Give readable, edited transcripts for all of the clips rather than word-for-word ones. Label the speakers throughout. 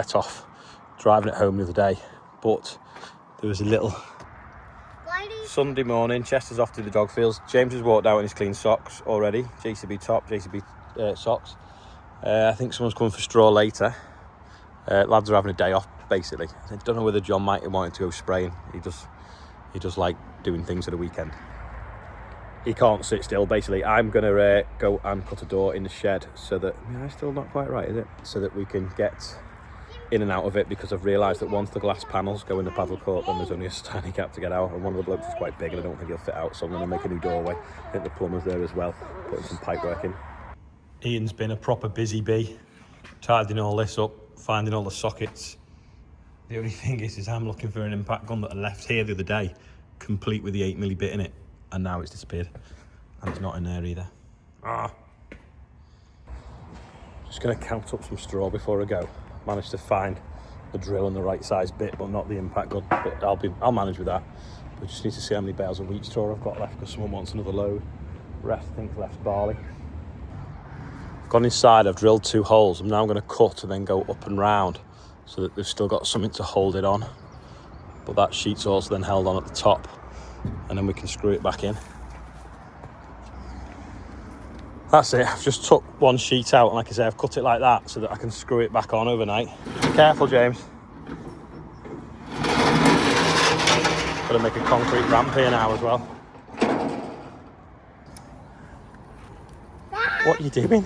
Speaker 1: set off driving it home the other day, but there was a little Sunday morning. Chester's off to the dog fields. James has walked out in his clean socks already, JCB top, JCB socks. I think someone's coming for straw later. Lads are having a day off basically. I don't know whether John might have wanted to go spraying. He does like doing things at the weekend. He can't sit still basically. I'm gonna go and cut a door in the shed so that, it's still not quite right, is it? So that we can get in and out of it, because I've realised that once the glass panels go in the paddle court, then there's only a tiny gap to get out, and one of the blokes is quite big and I don't think he'll fit out, so I'm going to make a new doorway. I think the plumber's there as well, putting some pipe work in. Ian's been a proper busy bee, tidying all this up, finding all the sockets. The only thing is I'm looking for an impact gun that I left here the other day, complete with the 8mm bit in it, and now it's disappeared, and it's not in there either. Just going to count up some straw before I go. Managed to find the drill and the right size bit, but not the impact gun. But I'll manage with that. We just need to see how many bales of wheat straw I've got left, because someone wants another load. Rest, I think, left barley. I've gone inside, I've drilled 2 holes. I'm now going to cut and then go up and round, so that they've still got something to hold it on. But that sheet's also then held on at the top, and then we can screw it back in. That's it. I've just took one sheet out, and like I say, I've cut it like that so that I can screw it back on overnight. Be careful, James. Got to make a concrete ramp here now as well. What are you doing?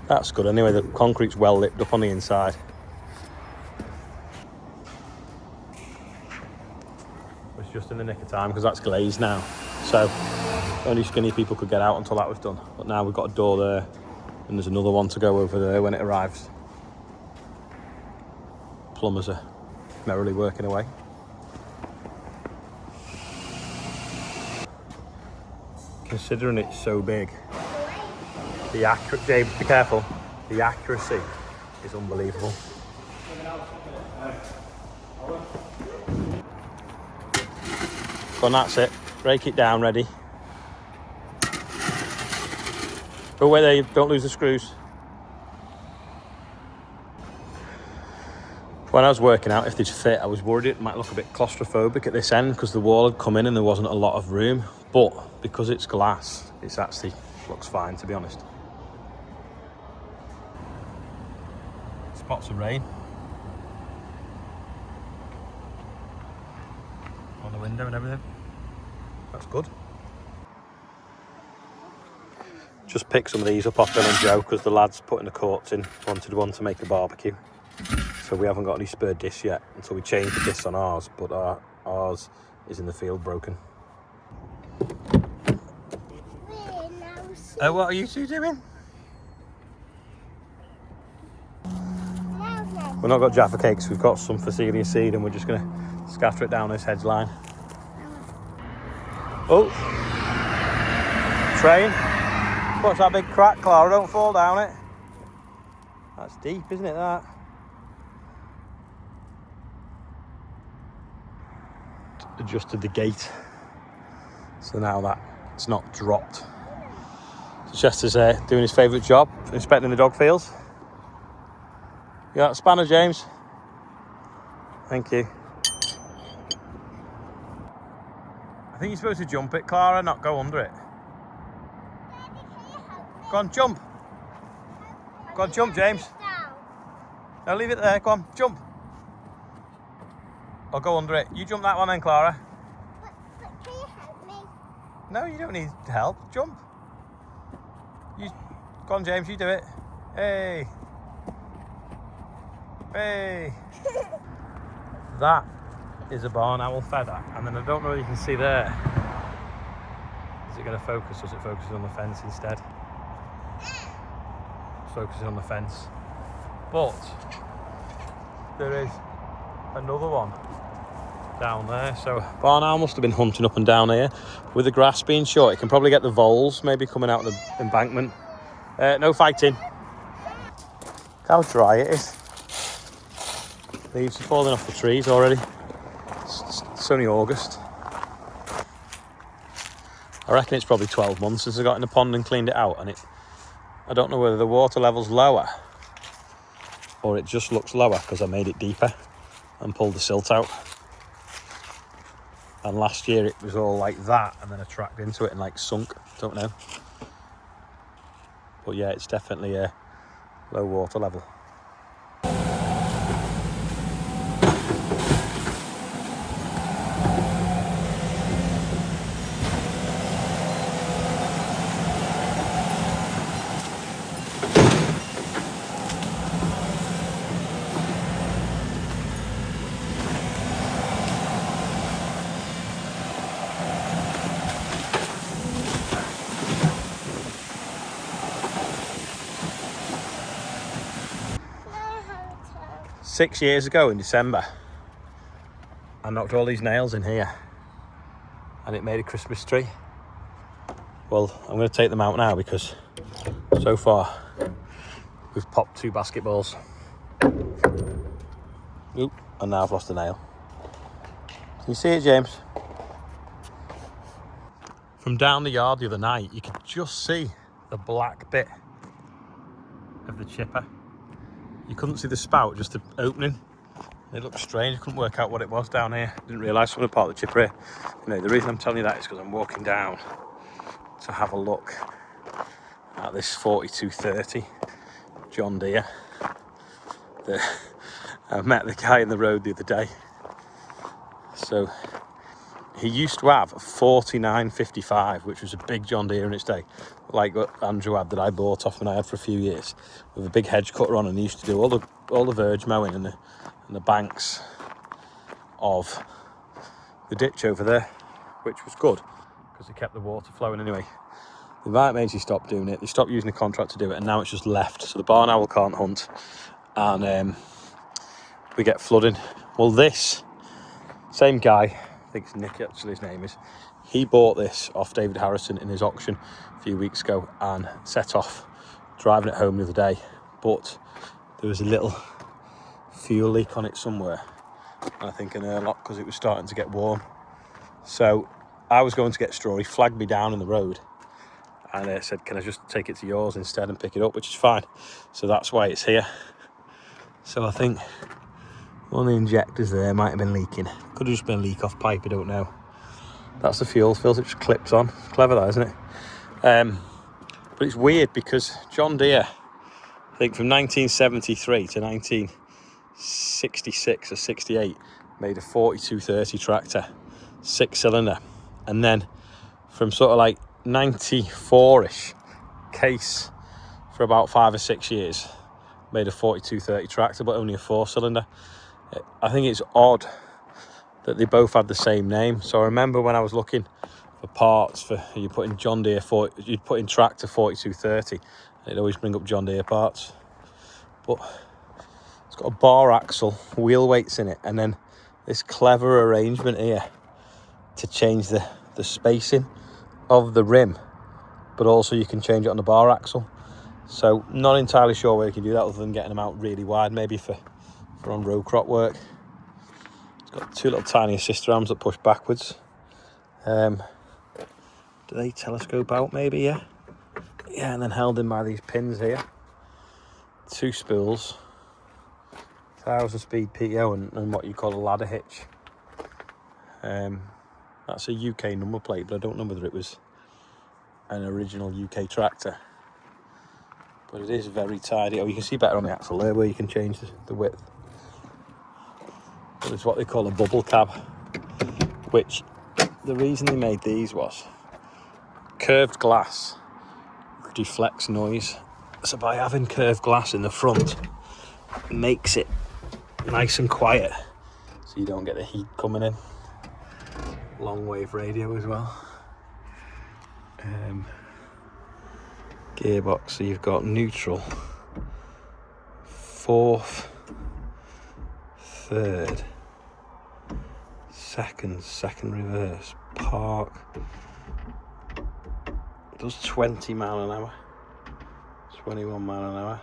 Speaker 1: That's good anyway, the concrete's well lit up on the inside. It's just in the nick of time because that's glazed now. So only skinny people could get out until that was done. But now we've got a door there, and there's another one to go over there when it arrives. Plumbers are merrily working away. Considering it's so big, James, be careful. The accuracy is unbelievable. Go on, that's it. Break it down, ready. Oh, wait there, don't lose the screws. When I was working out if they'd fit, I was worried it might look a bit claustrophobic at this end because the wall had come in and there wasn't a lot of room. But because it's glass, it's actually looks fine, to be honest. Spots of rain on the window and everything. That's good. Just pick some of these up off Ben and Joe because the lads putting the courts in wanted one to make a barbecue. So we haven't got any spare discs yet until we change the discs on ours, but ours is in the field broken. Oh, what are you two doing? We've not got Jaffa cakes, we've got some Phacelia seed and we're just going to scatter it down this hedge line. Oh! Train! Watch that big crack, Clara, don't fall down it. That's deep, isn't it, that? Adjusted the gate, so now that it's not dropped. So Chester's doing his favourite job, inspecting the dog fields. You got a spanner, James? Thank you. I think you're supposed to jump it, Clara, not go under it. Go on, jump. Go on, jump, James. No, leave it there. Go on, jump. Or go under it. You jump that one then, Clara.
Speaker 2: But can you help me?
Speaker 1: No, you don't need help. Jump. Go on, James, you do it. Hey. Hey. That is a barn owl feather. And then I don't know if you can see there. Is it going to focus? Or is it focusing on the fence instead? It's focusing on the fence. But there is another one down there. So barn owl must have been hunting up and down here. With the grass being short, it can probably get the voles maybe coming out of the embankment. No fighting. Look how dry it is. Leaves are falling off the trees already. It's only August. I reckon it's probably 12 months since I got in the pond and cleaned it out, and I don't know whether the water level's lower or it just looks lower because I made it deeper and pulled the silt out. And last year it was all like that, and then I tracked into it and like sunk, don't know. But yeah, it's definitely a low water level.
Speaker 2: No, Hunter.
Speaker 1: 6 years ago in December, I knocked all these nails in here and it made a Christmas tree. Well, I'm going to take them out now because so far we've popped 2 basketballs. Oop, and now I've lost a nail. Can you see it, James? From down the yard the other night, you could just see the black bit of the chipper. You couldn't see the spout, just the opening. It looked strange. I couldn't work out what it was down here. Didn't realise someone had parked the chipper here. You know, the reason I'm telling you that is because I'm walking down to have a look at this 4230 John Deere. I met the guy in the road the other day. So he used to have a 4955, which was a big John Deere in its day, like what Andrew had that I bought off when I had for a few years, with a big hedge cutter on, and he used to do all the verge mowing and the banks of the ditch over there, which was good because it kept the water flowing anyway. The right mates stopped doing it. They stopped using a contract to do it, and now it's just left. So the barn owl can't hunt, and we get flooding. Well, this same guy, I think it's Nick actually his name is, he bought this off David Harrison in his auction a few weeks ago and set off driving it home the other day, but there was a little fuel leak on it somewhere, and I think an airlock because it was starting to get warm. So I was going to get straw. He flagged me down in the road and said, can I just take it to yours instead and pick it up, which is fine. So that's why it's here. So I think one of the injectors there might have been leaking. Could have just been a leak off pipe, I don't know. That's the fuel filter, it just clips on. Clever that, isn't it? But it's weird because John Deere, I think from 1973 to 1966 or 68, made a 4230 tractor, 6-cylinder. And then from sort of like 94-ish, Case for about 5 or 6 years made a 4230 tractor, but only a 4-cylinder. I think it's odd that they both had the same name. So I remember when I was looking for parts for, you put in John Deere, you'd put in tractor 4230, and it'd always bring up John Deere parts. But it's got a bar axle, wheel weights in it, and then this clever arrangement here to change the spacing of the rim, but also you can change it on the bar axle. So not entirely sure where you can do that other than getting them out really wide, maybe for on row crop work. It's got 2 little tiny assistor arms that push backwards. Do they telescope out maybe? Yeah, and then held in by these pins here. 2 spools, 1000 speed PTO and what you call a ladder hitch. That's a UK number plate, but I don't know whether it was an original UK tractor. But it is very tidy. Oh, you can see better on the axle there where you can change the width. But it's what they call a bubble cab, which the reason they made these was curved glass deflects noise. So by having curved glass in the front, it makes it nice and quiet, so you don't get the heat coming in. Long wave radio as well. Gearbox, so you've got neutral, 4th, 3rd, 2nd reverse, park. It does 20 mile an hour, 21 mile an hour.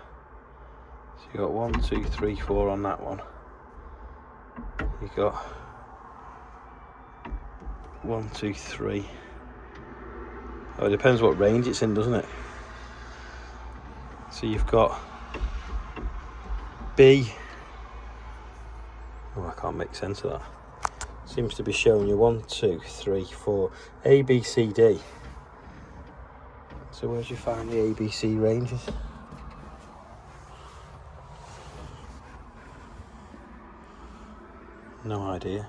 Speaker 1: So you got 1, 2, 3, 4 on that one. You got 1, 2, 3. Oh, it depends what range it's in, doesn't it? So you've got B. Oh, I can't make sense of that. Seems to be showing you 1, 2, 3, 4, A, B, C, D. So where do you find the ABC ranges? No idea.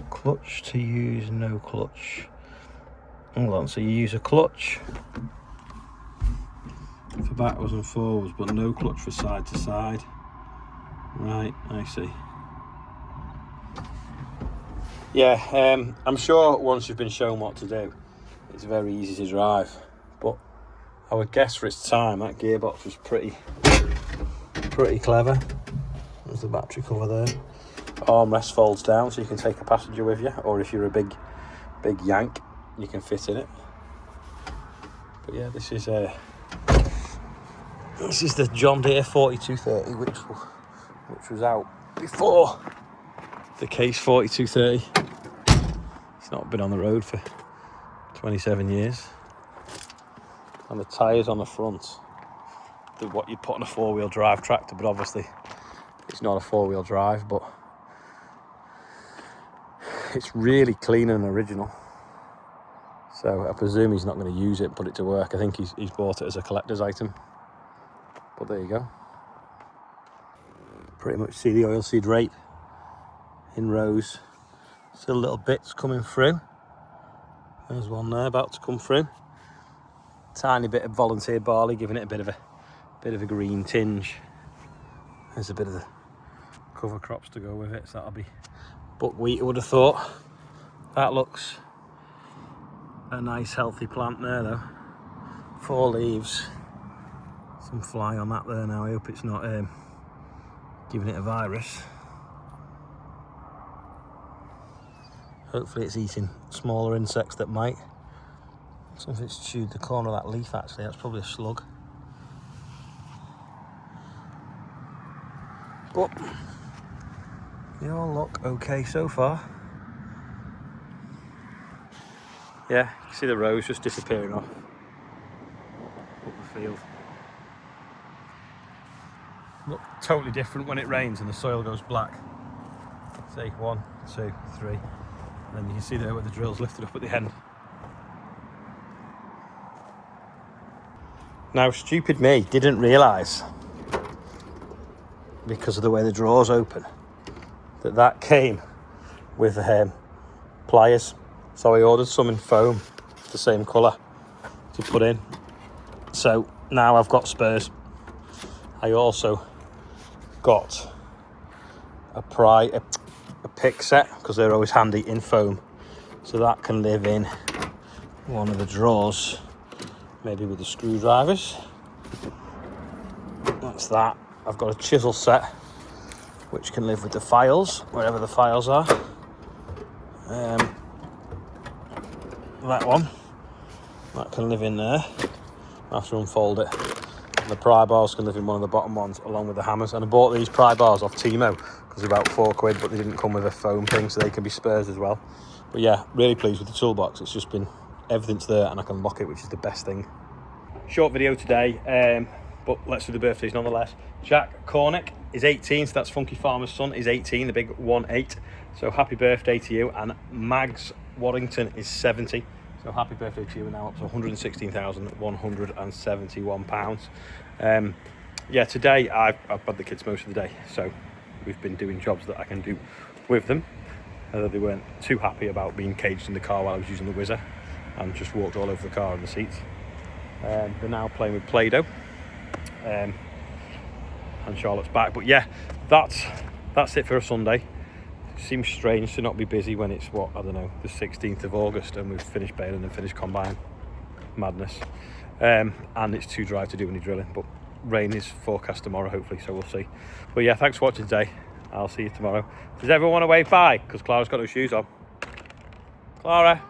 Speaker 1: Clutch to use, no clutch. Hold on, so you use a clutch for backwards and forwards, but no clutch for side to side. Right, I see. Yeah, I'm sure once you've been shown what to do, it's very easy to drive. But I would guess for its time, that gearbox was pretty clever. There's the battery cover there. Armrest folds down so you can take a passenger with you, or if you're a big yank, you can fit in it. But yeah, this is the John Deere 4230, which was out before the Case 4230. It's not been on the road for 27 years. And the tyres on the front, what you'd put on a 4-wheel drive tractor, but obviously it's not a 4-wheel drive, but it's really clean and original. So I presume he's not going to use it and put it to work. I think he's bought it as a collector's item. But there you go. Pretty much see the oilseed rape in rows. Still little bits coming through. There's one there about to come through. Tiny bit of volunteered barley, giving it a bit of a green tinge. There's a bit of the cover crops to go with it, so that'll be buckwheat, I would have thought. That looks a nice healthy plant there though. 4 leaves. Some fly on that there now. I hope it's not giving it a virus. Hopefully it's eating smaller insects that might. Something's chewed the corner of that leaf actually. That's probably a slug. But they all look okay so far. Yeah, you can see the rows just disappearing off up the field. Look totally different when it rains and the soil goes black. See, 1, 2, 3. And then you can see there where the drill's lifted up at the end. Now, stupid me didn't realise, because of the way the drawers open, that came with pliers. So I ordered some in foam, the same colour, to put in. So now I've got spares. I also got a pick set, because they're always handy in foam. So that can live in one of the drawers, maybe with the screwdrivers. That's that. I've got a chisel set, which can live with the files, wherever the files are. That one, that can live in there. I have to unfold it. And the pry bars can live in one of the bottom ones, along with the hammers. And I bought these pry bars off Timo, because they're about £4, but they didn't come with a foam thing, so they can be spares as well. But yeah, really pleased with the toolbox. It's just been, everything's there and I can lock it, which is the best thing. Short video today, but let's do the birthdays nonetheless. Jack Cornick is 18, so that's Funky Farmer's son, is 18, the big 1-8. So happy birthday to you. And Mags Waddington is 70. So happy birthday to you. We're now up to £116,171. Yeah, today I've had the kids most of the day, so we've been doing jobs that I can do with them. They weren't too happy about being caged in the car while I was using the whizzer, and just walked all over the car and the seats. They're now playing with Play-Doh, and Charlotte's back. But yeah, that's it for a Sunday. Seems strange to not be busy when it's, what, I don't know, the 16th of August and we've finished baling and finished combine. Madness. And it's too dry to do any drilling, but rain is forecast tomorrow hopefully, so we'll see. But yeah, thanks for watching today. I'll see you tomorrow. Does everyone want to wave bye? Because Clara's got her shoes on. Clara.